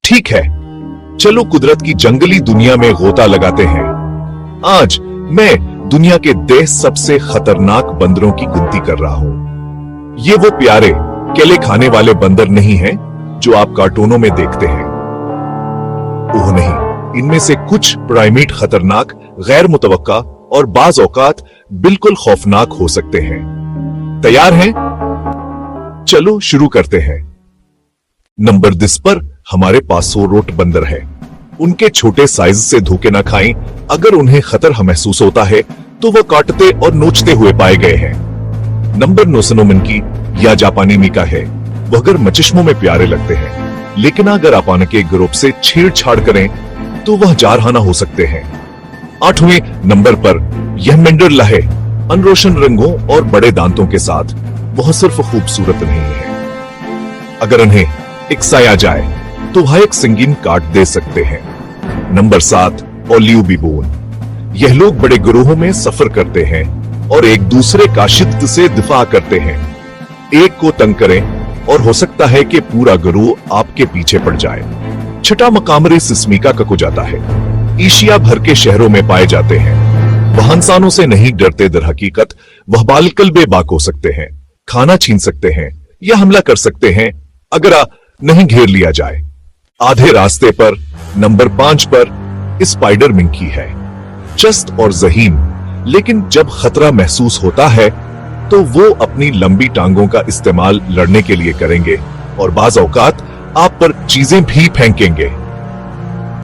ठीक है, चलो कुदरत की जंगली दुनिया में गोता लगाते हैं। आज मैं दुनिया के 10 सबसे खतरनाक बंदरों की गिनती कर रहा हूं। ये वो प्यारे केले खाने वाले बंदर नहीं हैं जो आप कार्टूनों में देखते हैं। ओह नहीं, इनमें से कुछ प्राइमेट खतरनाक, गैर मुतवक्का और बाज औकात बिल्कुल खौफनाक हो सकते हैं। तैयार हैं? चलो शुरू करते हैं। नंबर 10 पर हमारे पास सोरोट बंदर है। उनके छोटे साइज से धोखे न खाएं। अगर उन्हें खतरा महसूस होता है तो वह काटते और नोचते हुए पाए गए हैं। नंबर 9 स्नोमंकी या जापानी मीका है। वह अगर मचिश्मों में प्यारे लगते हैं, लेकिन अगर आप उनके ग्रुप से छेड़छाड़ करें तो वह जारहाना हो सकते हैं। 8वें नंबर पर यह मेंडरला है। अनरोशन रंगों और बड़े दांतों के साथ वह सिर्फ खूबसूरत नहीं है, अगर उन्हें इकसाया जाए तो वह एक संगीन काट दे सकते हैं। नंबर 7 ओलिव बिबोन। यह लोग बड़े गिरोहों में सफर करते हैं और एक दूसरे का शिद्दत से दिफा करते हैं। एक को तंग करें और हो सकता है कि पूरा गिरोह आपके पीछे पड़ जाए। 6वां मकामरे सिस्मिका को जाता है। एशिया भर के शहरों में पाए जाते हैं। वह इंसानों से नहीं डरते, दर हकीकत वह बालकल बेबाक हो सकते हैं, खाना छीन सकते हैं या हमला कर सकते हैं अगर नहीं घेर लिया जाए। आधे रास्ते पर नंबर 5 पर स्पाइडर मिंकी है। चस्त और जहीन, लेकिन जब खतरा महसूस होता है तो वो अपनी लंबी टांगों का इस्तेमाल लड़ने के लिए करेंगे और बाज औकात आप पर चीजें भी फेंकेंगे।